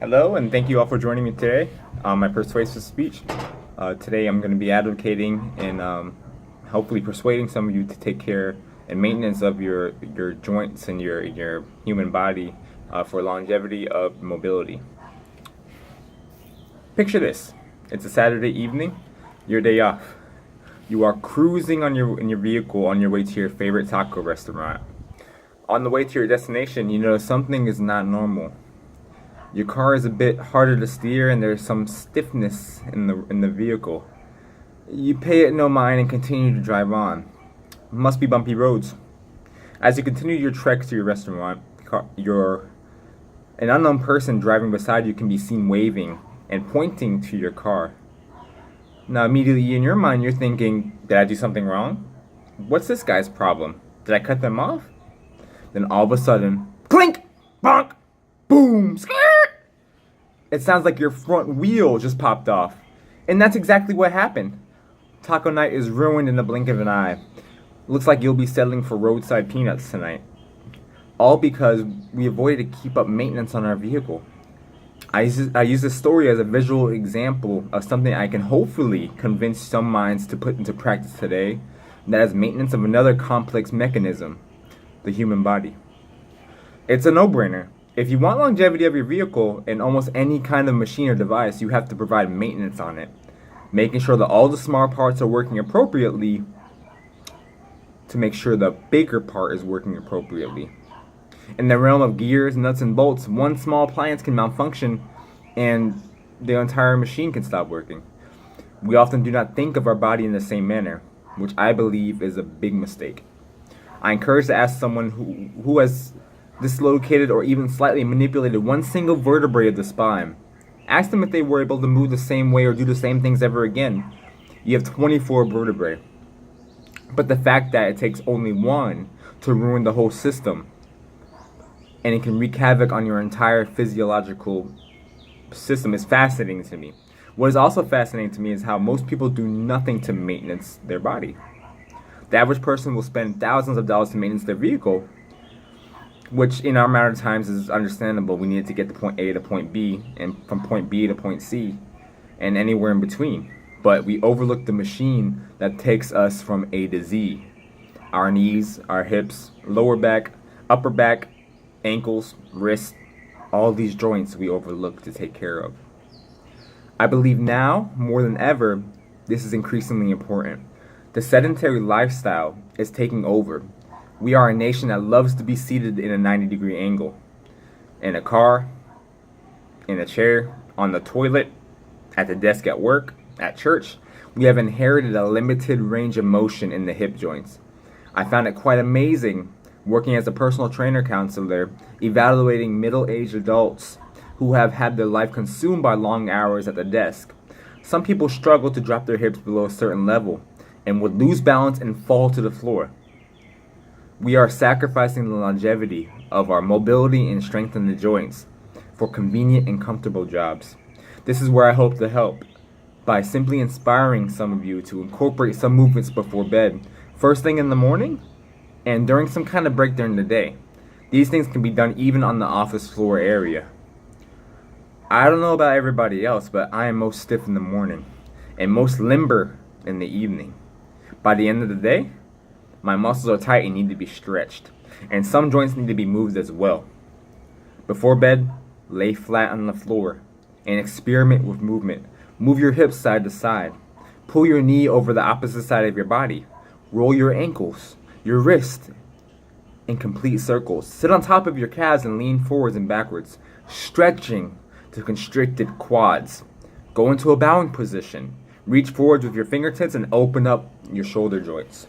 Hello, and thank you all for joining me today on my persuasive speech. Today I'm going to be advocating and hopefully persuading some of you to take care and maintenance of your joints and your human body for longevity of mobility. Picture this. It's a Saturday evening, your day off. You are cruising in your vehicle on your way to your favorite taco restaurant. On the way to your destination, you know something is not normal. Your car is a bit harder to steer and there's some stiffness in the vehicle. You pay it no mind and continue to drive on. Must be bumpy roads. As you continue your trek to your restaurant, an unknown person driving beside you can be seen waving and pointing to your car. Now immediately in your mind you're thinking, did I do something wrong? What's this guy's problem? Did I cut them off? Then all of a sudden, clink, bonk, boom, skirt! It sounds like your front wheel just popped off. And that's exactly what happened. Taco night is ruined in the blink of an eye. Looks like you'll be settling for roadside peanuts tonight. All because we avoided to keep up maintenance on our vehicle. I use this story as a visual example of something I can hopefully convince some minds to put into practice today. And that is maintenance of another complex mechanism, the human body. It's a no-brainer. If you want longevity of your vehicle in almost any kind of machine or device, you have to provide maintenance on it, making sure that all the small parts are working appropriately to make sure the bigger part is working appropriately. In the realm of gears, nuts, and bolts, one small appliance can malfunction and the entire machine can stop working. We often do not think of our body in the same manner, which I believe is a big mistake. I encourage to ask someone who has dislocated or even slightly manipulated one single vertebrae of the spine. Ask them if they were able to move the same way or do the same things ever again. You have 24 vertebrae. But the fact that it takes only one to ruin the whole system, and it can wreak havoc on your entire physiological system, is fascinating to me. What is also fascinating to me is how most people do nothing to maintenance their body. The average person will spend thousands of dollars to maintenance their vehicle, which in our amount of times is understandable. We need to get to point A to point B, and from point B to point C, and anywhere in between. But we overlook the machine that takes us from A to Z. Our knees, our hips, lower back, upper back, ankles, wrists, all these joints we overlook to take care of. I believe now, more than ever, this is increasingly important. The sedentary lifestyle is taking over. We are a nation that loves to be seated in a 90-degree angle. In a car, in a chair, on the toilet, at the desk at work, at church. We have inherited a limited range of motion in the hip joints. I found it quite amazing working as a personal trainer counselor, evaluating middle-aged adults who have had their life consumed by long hours at the desk. Some people struggle to drop their hips below a certain level and would lose balance and fall to the floor. We are sacrificing the longevity of our mobility and strength in the joints for convenient and comfortable jobs. This is where I hope to help by simply inspiring some of you to incorporate some movements before bed, first thing in the morning, and during some kind of break during the day. These things can be done even on the office floor area. I don't know about everybody else, but I am most stiff in the morning and most limber in the evening. By the end of the day, my muscles are tight and need to be stretched, and some joints need to be moved as well. Before bed, lay flat on the floor and experiment with movement. Move your hips side to side. Pull your knee over the opposite side of your body. Roll your ankles, your wrist in complete circles. Sit on top of your calves and lean forwards and backwards, stretching to constricted quads. Go into a bowing position. Reach forwards with your fingertips and open up your shoulder joints.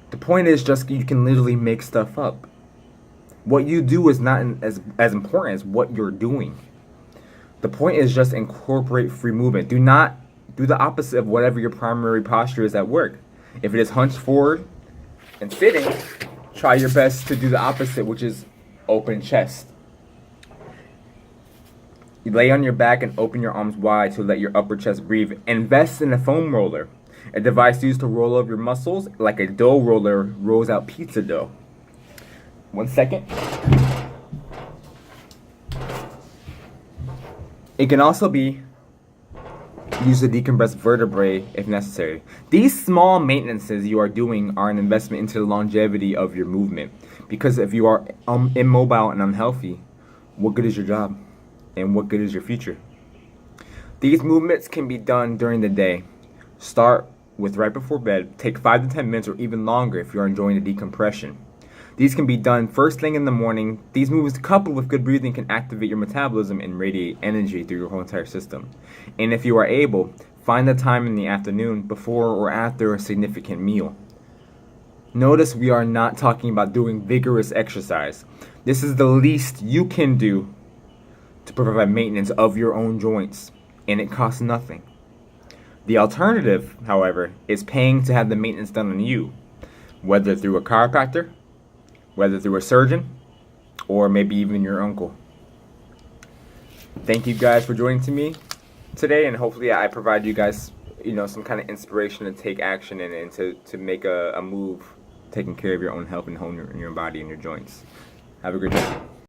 The point is just you can literally make stuff up. What you do is not as important as what you're doing. The point is just incorporate free movement. Do not do the opposite of whatever your primary posture is at work. If it is hunched forward and sitting, try your best to do the opposite, which is open chest. You lay on your back and open your arms wide to let your upper chest breathe. Invest in a foam roller, a device used to roll over your muscles like a dough roller rolls out pizza dough. 1 second. It can also be used to decompress vertebrae if necessary. These small maintenances you are doing are an investment into the longevity of your movement. Because if you are immobile and unhealthy, what good is your job? And what good is your future? These movements can be done during the day. Start with right before bed. Take 5 to 10 minutes or even longer if you're enjoying the decompression. These can be done first thing in the morning. These movements coupled with good breathing can activate your metabolism and radiate energy through your whole entire system. And if you are able, find the time in the afternoon before or after a significant meal. Notice we are not talking about doing vigorous exercise. This is the least you can do to provide maintenance of your own joints, and it costs nothing. The alternative, however, is paying to have the maintenance done on you, whether through a chiropractor, whether through a surgeon, or maybe even your uncle. Thank you guys for joining me today, and hopefully I provide you guys, some kind of inspiration to take action and to make a move taking care of your own health and your body and your joints. Have a great day.